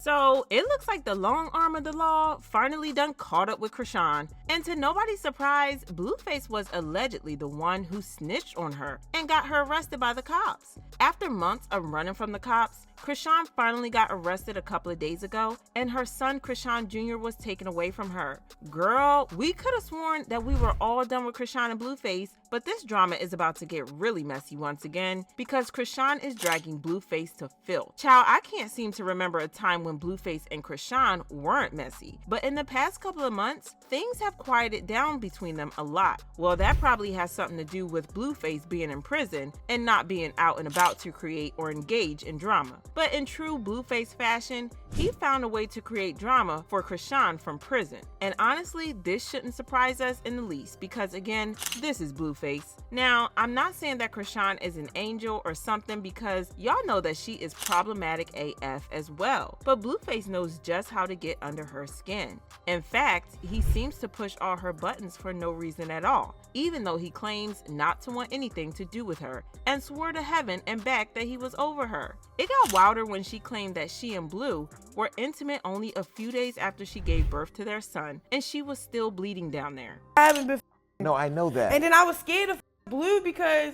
So it looks like the long arm of the law finally done caught up with Chrisean. And to nobody's surprise, Blueface was allegedly the one who snitched on her and got her arrested by the cops. After months of running from the cops, Chrisean finally got arrested a couple of days ago, and her son Chrisean Jr. was taken away from her. Girl, we could have sworn that we were all done with Chrisean and Blueface, but this drama is about to get really messy once again because Chrisean is dragging Blueface to filth. Child, I can't seem to remember a time when Blueface and Chrisean weren't messy, but in the past couple of months, things have quieted down between them a lot. Well, that probably has something to do with Blueface being in prison and not being out and about to create or engage in drama. But in true Blueface fashion, he found a way to create drama for Chrisean from prison. And honestly, this shouldn't surprise us in the least because again, this is Blueface. Now, I'm not saying that Chrisean is an angel or something because y'all know that she is problematic AF as well. But Blueface knows just how to get under her skin. In fact, he seems to push all her buttons for no reason at all, even though he claims not to want anything to do with her and swore to heaven and back that he was over her. It got wilder when she claimed that she and Blue were intimate only a few days after she gave birth to their son and she was still bleeding down there. I haven't been. No, I know that. And then I was scared of Blue because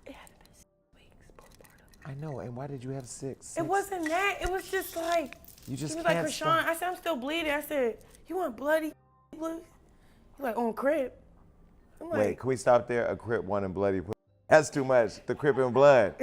it hadn't been 6 weeks postpartum. I know, and why did you have six? It wasn't that. It was just like, You just he was can't like, Chrisean, stop. I said, I'm still bleeding. I said, you want bloody Blue? He's like, on crib. I'm like, Wait, can we stop there? A Crip, one, and bloody. That's too much. The Crip and blood.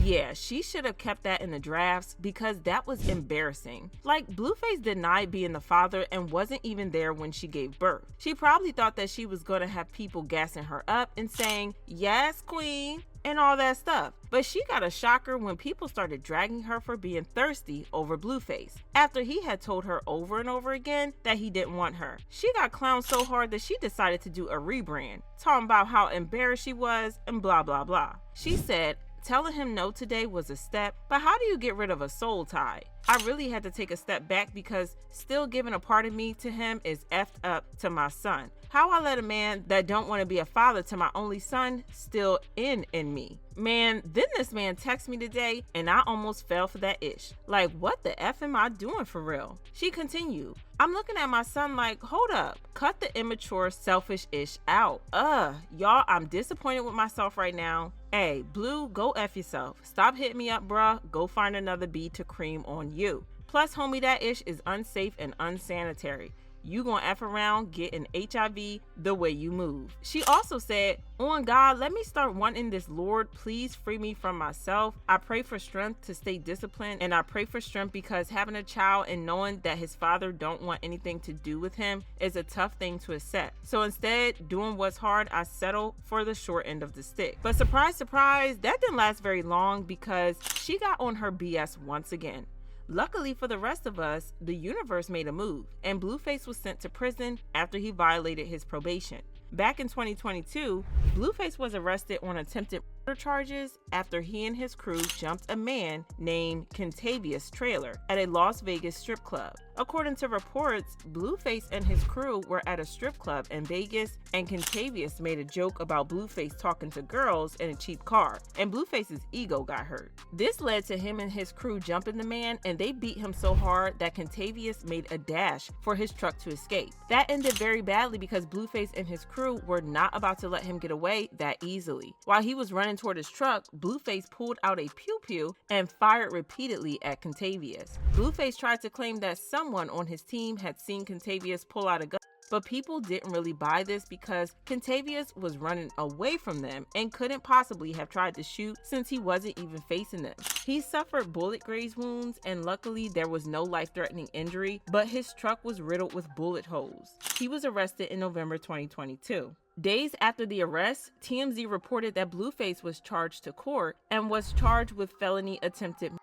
Yeah, she should have kept that in the drafts because that was embarrassing. Like, Blueface denied being the father and wasn't even there when she gave birth. She probably thought that she was gonna have people gassing her up and saying, yes, queen, and all that stuff. But she got a shocker when people started dragging her for being thirsty over Blueface, after he had told her over and over again that he didn't want her. She got clowned so hard that she decided to do a rebrand, talking about how embarrassed she was and blah blah blah. She said, telling him no today was a step, but how do you get rid of a soul tie? I really had to take a step back because still giving a part of me to him is effed up to my son. How I let a man that don't want to be a father to my only son still in me. Man, then this man texted me today and I almost fell for that ish. Like, what the F am I doing for real? She continued, I'm looking at my son like, hold up, cut the immature, selfish ish out. Y'all, I'm disappointed with myself right now. Hey, Blue, go F yourself. Stop hitting me up, bruh. Go find another bee to cream on you. Plus, homie, that ish is unsafe and unsanitary. You gonna F around, get an HIV the way you move. She also said, on God, let me start wanting this. Lord, please free me from myself. I pray for strength to stay disciplined, and I pray for strength because having a child and knowing that his father don't want anything to do with him is a tough thing to accept. So instead, doing what's hard, I settle for the short end of the stick. But surprise, surprise, that didn't last very long because she got on her BS once again. Luckily for the rest of us, the universe made a move, and Blueface was sent to prison after he violated his probation. Back in 2022, Blueface was arrested on attempted murder charges after he and his crew jumped a man named Contavious trailer at a Las Vegas strip club. According to reports, Blueface and his crew were at a strip club in Vegas, and Contavious made a joke about Blueface talking to girls in a cheap car, and Blueface's ego got hurt. This led to him and his crew jumping the man, and they beat him so hard that Contavious made a dash for his truck to escape. That ended very badly because Blueface and his crew were not about to let him get away that easily. While he was running toward his truck, Blueface pulled out a pew-pew and fired repeatedly at Contavious. Blueface tried to claim that someone on his team had seen Contavious pull out a gun, but people didn't really buy this because Contavious was running away from them and couldn't possibly have tried to shoot since he wasn't even facing them. He suffered bullet graze wounds, and luckily there was no life-threatening injury, but his truck was riddled with bullet holes. He was arrested in November 2022. Days after the arrest, TMZ reported that Blueface was charged to court and was charged with felony attempted murder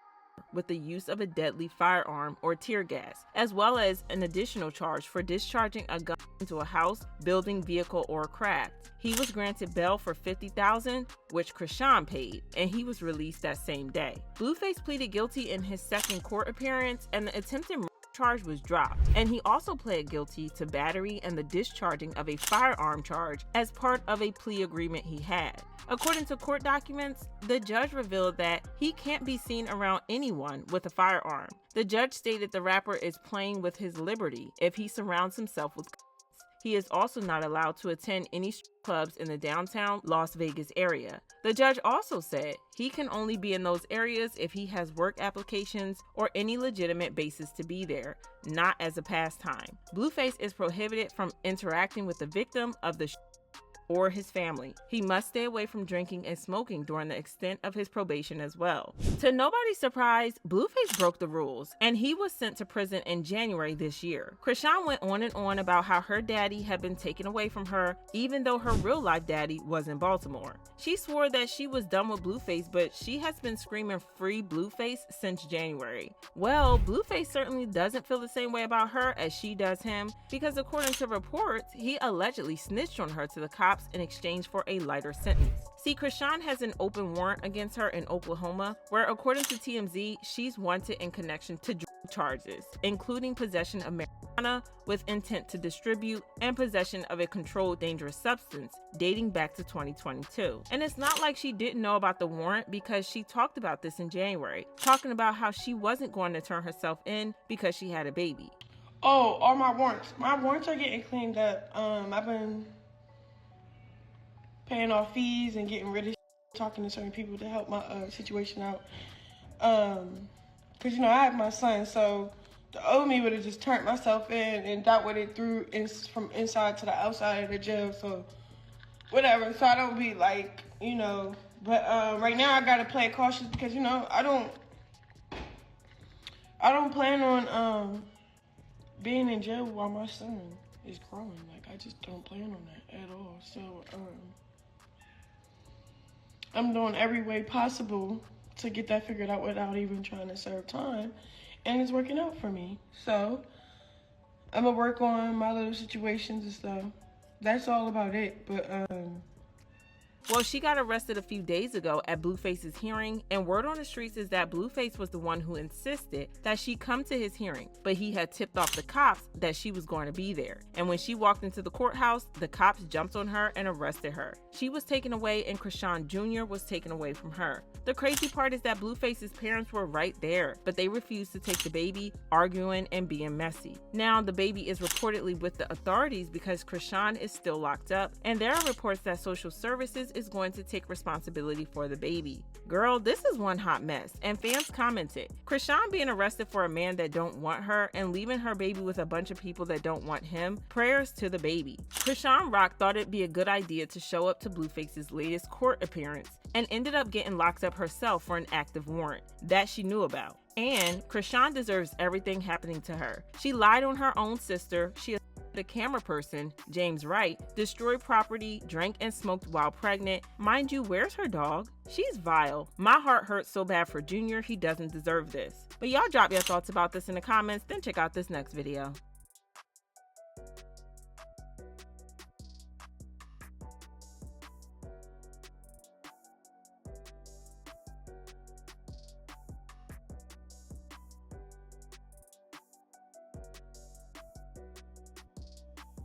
with the use of a deadly firearm or tear gas, as well as an additional charge for discharging a gun into a house, building, vehicle, or craft. He was granted bail for $50,000, which Chrisean paid, and he was released that same day. Blueface pleaded guilty in his second court appearance, and the attempted murder charge was dropped, and he also pled guilty to battery and the discharging of a firearm charge as part of a plea agreement he had. According to court documents, the judge revealed that he can't be seen around anyone with a firearm. The judge stated the rapper is playing with his liberty if he surrounds himself with guns. He is also not allowed to attend any clubs in the downtown Las Vegas area. The judge also said he can only be in those areas if he has work applications or any legitimate basis to be there, not as a pastime. Blueface is prohibited from interacting with the victim of the or his family. He must stay away from drinking and smoking during the extent of his probation as well. To nobody's surprise, Blueface broke the rules, and he was sent to prison in January this year. Chrisean went on and on about how her daddy had been taken away from her, even though her real-life daddy was in Baltimore. She swore that she was done with Blueface, but she has been screaming "Free Blueface" since January. Well, Blueface certainly doesn't feel the same way about her as she does him, because according to reports, he allegedly snitched on her to the cops in exchange for a lighter sentence. See, Chrisean has an open warrant against her in Oklahoma, where according to TMZ, she's wanted in connection to drug charges, including possession of marijuana with intent to distribute and possession of a controlled dangerous substance dating back to 2022. And it's not like she didn't know about the warrant, because she talked about this in January, talking about how she wasn't going to turn herself in because she had a baby. Oh, all my warrants. My warrants are getting cleaned up. I've been paying off fees and getting rid of talking to certain people to help my situation out. Cause I have my son, so the old me would have just turned myself in and dealt with it through from inside to the outside of the jail. So whatever. So I don't be like, But right now I gotta play cautious because I don't plan on being in jail while my son is growing. Like I just don't plan on that at all. So I'm doing every way possible to get that figured out without even trying to serve time. And it's working out for me. So I'm gonna work on my little situations and stuff. That's all about it. But Well, she got arrested a few days ago at Blueface's hearing, and word on the streets is that Blueface was the one who insisted that she come to his hearing, but he had tipped off the cops that she was going to be there. And when she walked into the courthouse, the cops jumped on her and arrested her. She was taken away, and Chrisean Jr. was taken away from her. The crazy part is that Blueface's parents were right there, but they refused to take the baby, arguing and being messy. Now, the baby is reportedly with the authorities because Chrisean is still locked up, and there are reports that social services is going to take responsibility for the baby. Girl, this is one hot mess, and fans commented, Chrisean being arrested for a man that don't want her and leaving her baby with a bunch of people that don't want him, prayers to the baby. Chrisean Rock thought it'd be a good idea to show up to Blueface's latest court appearance and ended up getting locked up herself for an active warrant that she knew about. And Chrisean deserves everything happening to her. She lied on her own sister, she the camera person, James Wright, destroyed property, drank and smoked while pregnant. Mind you, where's her dog? She's vile. My heart hurts so bad for Junior, he doesn't deserve this. But y'all drop your thoughts about this in the comments, then check out this next video.